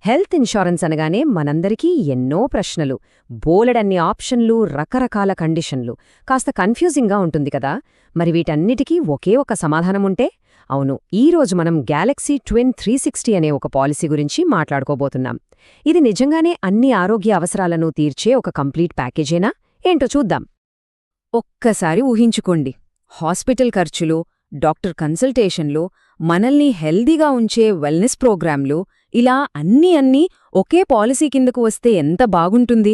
Health insurance అనగానే మనందరికీ ఎన్నో ప్రశ్నలు, బోలెడన్ని ఆప్షన్లు, రకరకాల కండిషన్లు. కాస్త కన్ఫ్యూజింగ్గా ఉంటుంది కదా. మరి వీటన్నిటికీ ఒకే ఒక సమాధానముంటే? అవును, ఈరోజు మనం గ్యాలక్సీ ట్విన్ 360 అనే ఒక పాలసీ గురించి మాట్లాడుకోబోతున్నాం. ఇది నిజంగానే అన్ని ఆరోగ్య అవసరాలను తీర్చే ఒక కంప్లీట్ ప్యాకేజేనా? ఏంటో చూద్దాం. ఒక్కసారి ఊహించుకోండి, హాస్పిటల్ ఖర్చులు, డాక్టర్ కన్సల్టేషన్లు, మనల్ని హెల్దీగా ఉంచే వెల్నెస్ ప్రోగ్రాంలు, ఇలా అన్నీ ఒకే పాలసీ కిందకు వస్తే ఎంత బాగుంటుంది.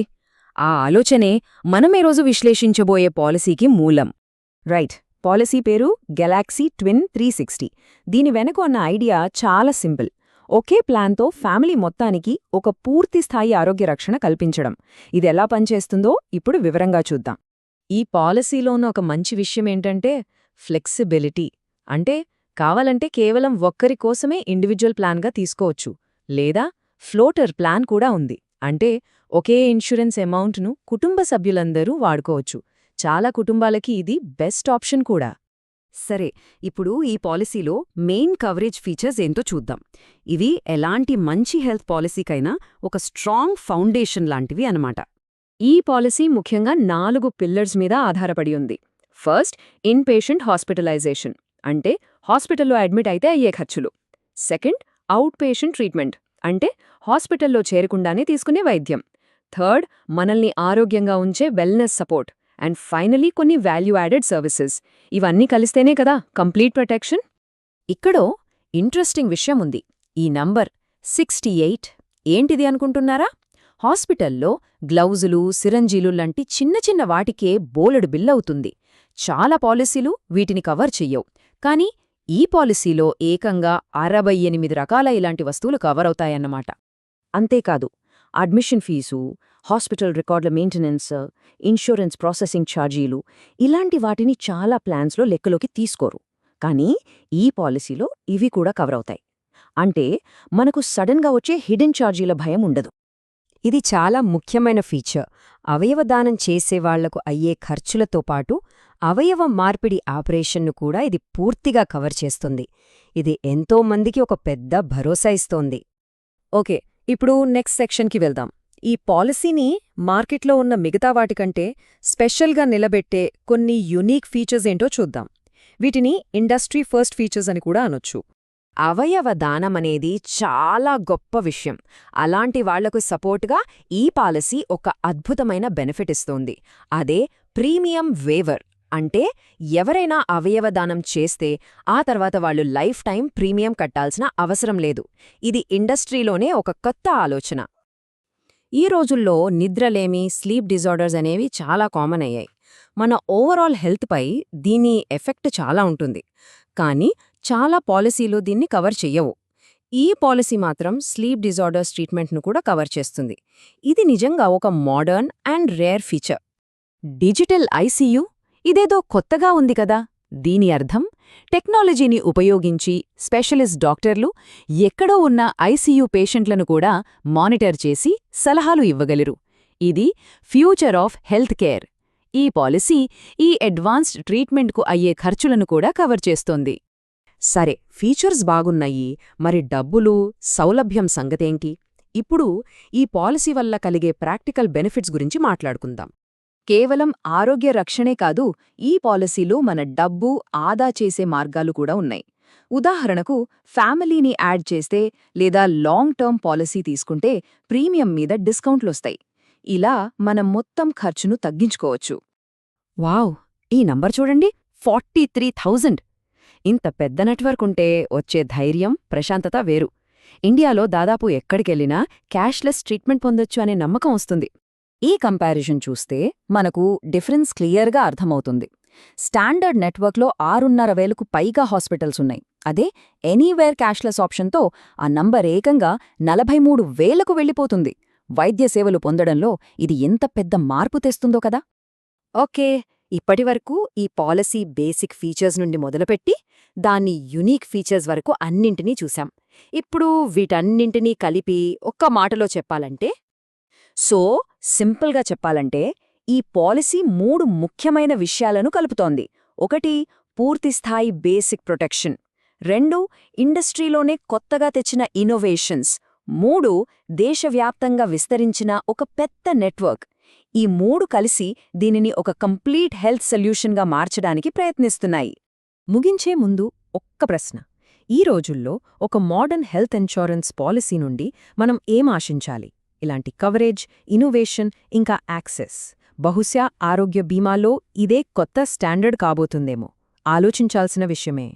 ఆ ఆలోచనే మనమేరోజు విశ్లేషించబోయే పాలసీకి మూలం. రైట్, పాలసీ పేరు గెలాక్సీ ట్విన్ 360. దీని వెనక ఉన్న ఐడియా చాలా సింపుల్. ఒకే ప్లాన్తో ఫ్యామిలీ మొత్తానికి ఒక పూర్తిస్థాయి ఆరోగ్య రక్షణ కల్పించడం. ఇదెలా పనిచేస్తుందో ఇప్పుడు వివరంగా చూద్దాం. ఈ పాలసీలోన ఒక మంచి విషయమేంటంటే ఫ్లెక్సిబిలిటీ. అంటే కావాలంటే కేవలం ఒక్కరి కోసమే ఇండివిడ్యువల్ ప్లాన్గా తీసుకోవచ్చు, లేదా ఫ్లోటర్ ప్లాన్ కూడా ఉంది. అంటే ఒకే ఇన్సూరెన్స్ అమౌంట్ను కుటుంబ సభ్యులందరూ వాడుకోవచ్చు. చాలా కుటుంబాలకి ఇది బెస్ట్ ఆప్షన్ కూడా. సరే, ఇప్పుడు ఈ పాలసీలో మెయిన్ కవరేజ్ ఫీచర్స్ ఏంటో చూద్దాం. ఇవి ఎలాంటి మంచి హెల్త్ పాలసీకైనా ఒక స్ట్రాంగ్ ఫౌండేషన్ లాంటివి అన్నమాట. ఈ పాలసీ ముఖ్యంగా 4 పిల్లర్స్ మీద ఆధారపడి ఉంది. ఫస్ట్, ఇన్ పేషెంట్ హాస్పిటలైజేషన్, అంటే హాస్పిటల్లో అడ్మిట్ అయితే అయ్యే ఖర్చులు. సెకండ్, అవుట్ పేషెంట్ ట్రీట్మెంట్, అంటే హాస్పిటల్లో చేరకుండానే తీసుకునే వైద్యం. థర్డ్, మనల్ని ఆరోగ్యంగా ఉంచే వెల్నెస్ సపోర్ట్. అండ్ ఫైనలీ కొన్ని వాల్యూ యాడెడ్ సర్వీసెస్. ఇవన్నీ కలిస్తేనే కదా కంప్లీట్ ప్రొటెక్షన్. ఇక్కడో ఇంట్రెస్టింగ్ విషయం ఉంది. ఈ నంబర్ 68 ఏంటిది అనుకుంటున్నారా? హాస్పిటల్లో గ్లౌజులు, సిరంజీలు లాంటి చిన్న వాటికే బోలెడు బిల్లవుతుంది. చాలా పాలసీలు వీటిని కవర్ చెయ్యవు. కానీ ఈ పాలసీలో ఏకంగా 68 రకాల ఇలాంటి వస్తువులు కవర్ అవుతాయన్నమాట. అంతేకాదు, అడ్మిషన్ ఫీజు, హాస్పిటల్ రికార్డుల మెయింటెనెన్స్, ఇన్సూరెన్స్ ప్రాసెసింగ్ ఛార్జీలు, ఇలాంటి వాటిని చాలా ప్లాన్స్లో లెక్కలోకి తీసుకోరు. కానీ ఈ పాలసీలో ఇవి కూడా కవర్ అవుతాయి. అంటే మనకు సడన్గా వచ్చే హిడెన్ ఛార్జీల భయం ఉండదు. ఇది చాలా ముఖ్యమైన ఫీచర్. అవయవదానం చేసేవాళ్లకు అయ్యే ఖర్చులతో పాటు అవయవ మార్పిడి ఆపరేషన్ను కూడా ఇది పూర్తిగా కవర్ చేస్తుంది. ఇది ఎంతో మందికి ఒక పెద్ద భరోసా ఇస్తోంది. ఓకే, ఇప్పుడు నెక్స్ట్ సెక్షన్కి వెళ్దాం. ఈ పాలసీని మార్కెట్లో ఉన్న మిగతా వాటికంటే స్పెషల్గా నిలబెట్టే కొన్ని యునీక్ ఫీచర్స్ ఏంటో చూద్దాం. వీటిని ఇండస్ట్రీ ఫస్ట్ ఫీచర్స్ అని కూడా అనొచ్చు. అవయవ దానమనేది చాలా గొప్ప విషయం. అలాంటి వాళ్లకు సపోర్ట్గా ఈ పాలసీ ఒక అద్భుతమైన బెనిఫిట్ ఇస్తోంది. అదే ప్రీమియం వేవర్. అంటే ఎవరైనా అవయవదానం చేస్తే ఆ తర్వాత వాళ్లు లైఫ్ టైం ప్రీమియం కట్టాల్సిన అవసరం లేదు. ఇది ఇండస్ట్రీలోనే ఒక కొత్త ఆలోచన. ఈ రోజుల్లో నిద్రలేమి, స్లీప్ డిజార్డర్స్ అనేవి చాలా కామన్ అయ్యాయి. మన ఓవరాల్ హెల్త్పై దీని ఎఫెక్ట్ చాలా ఉంటుంది. కానీ చాలా పాలసీలు దీన్ని కవర్ చెయ్యవు. ఈ పాలసీ మాత్రం స్లీప్ డిజార్డర్స్ ట్రీట్మెంట్ను కూడా కవర్ చేస్తుంది. ఇది నిజంగా ఒక modern and rare feature. Digital ICU, ఇదేదో కొత్తగా ఉంది కదా. దీని అర్థం టెక్నాలజీని ఉపయోగించి స్పెషలిస్ట్ డాక్టర్లు ఎక్కడో ఉన్న ఐసీయూ పేషెంట్లను కూడా మానిటర్ చేసి సలహాలు ఇవ్వగలరు. ఇది ఫ్యూచర్ ఆఫ్ హెల్త్ కేర్. ఈ పాలసీ ఈ అడ్వాన్స్డ్ ట్రీట్మెంట్కు అయ్యే ఖర్చులను కూడా కవర్ చేస్తోంది. సరే, ఫీచర్స్ బాగున్నాయి. మరి డబ్బులు, సౌలభ్యం సంగతేంటి? ఇప్పుడు ఈ పాలసీ వల్ల కలిగే ప్రాక్టికల్ బెనిఫిట్స్ గురించి మాట్లాడుకుందాం. కేవలం ఆరోగ్య రక్షణే కాదు, ఈ పాలసీలో మన డబ్బు ఆదా చేసే మార్గాలు కూడా ఉన్నాయి. ఉదాహరణకు, ఫ్యామిలీని యాడ్ చేస్తే లేదా లాంగ్ టర్మ్ పాలసీ తీసుకుంటే ప్రీమియం మీద డిస్కౌంట్లొస్తాయి. ఇలా మనం మొత్తం ఖర్చును తగ్గించుకోవచ్చు. వావ్, ఈ నంబర్ చూడండి, 43,000. ఇంత పెద్ద నెట్వర్క్ ఉంటే వచ్చే ధైర్యం, ప్రశాంతత వేరు. ఇండియాలో దాదాపు ఎక్కడికెళ్ళినా క్యాష్లెస్ ట్రీట్మెంట్ పొందొచ్చు అనే నమ్మకం వస్తుంది. ఈ కంపారిజన్ చూస్తే మనకు డిఫరెన్స్ క్లియర్గా అర్థమవుతుంది. స్టాండర్డ్ నెట్వర్క్లో 6,500కు పైగా హాస్పిటల్స్ ఉన్నాయి. అదే ఎనీవేర్ క్యాష్లెస్ ఆప్షన్తో ఆ నంబర్ ఏకంగా 43,000కు వెళ్ళిపోతుంది. వైద్య సేవలు పొందడంలో ఇది ఎంత పెద్ద మార్పు తెస్తుందో కదా. ఓకే, ఇప్పటివరకు ఈ పాలసీ బేసిక్ ఫీచర్స్ నుండి మొదలుపెట్టి దాని యునీక్ ఫీచర్స్ వరకు అన్నింటినీ చూశాం. ఇప్పుడు వీటన్నింటినీ కలిపి ఒక్క మాటలో చెప్పాలంటే, సింపుల్గా చెప్పాలంటే ఈ పాలసీ 3 ముఖ్యమైన విషయాలను కలుపుతోంది. 1, పూర్తిస్థాయి బేసిక్ ప్రొటెక్షన్. 2, ఇండస్ట్రీలోనే కొత్తగా తెచ్చిన ఇన్నోవేషన్స్. 3 దేశవ్యాప్తంగా విస్తరించిన ఒక పెద్ద నెట్వర్క్. ఈ 3 కలిసి దీనిని ఒక కంప్లీట్ హెల్త్ సొల్యూషన్గా మార్చడానికి ప్రయత్నిస్తున్నాయి. ముగించే ముందు ఒక్క ప్రశ్న. ఈ రోజుల్లో ఒక మోడర్న్ హెల్త్ ఇన్షూరెన్స్ పాలసీ నుండి మనం ఏం ఆశించాలి? ఇలాంటి కవరేజ్, ఇన్నోవేషన్, ఇంకా యాక్సెస్. బహుశా ఆరోగ్య బీమాలో ఇదే కొత్త స్టాండర్డ్ కాబోతుందేమో. ఆలోచించాల్సిన విషయమే.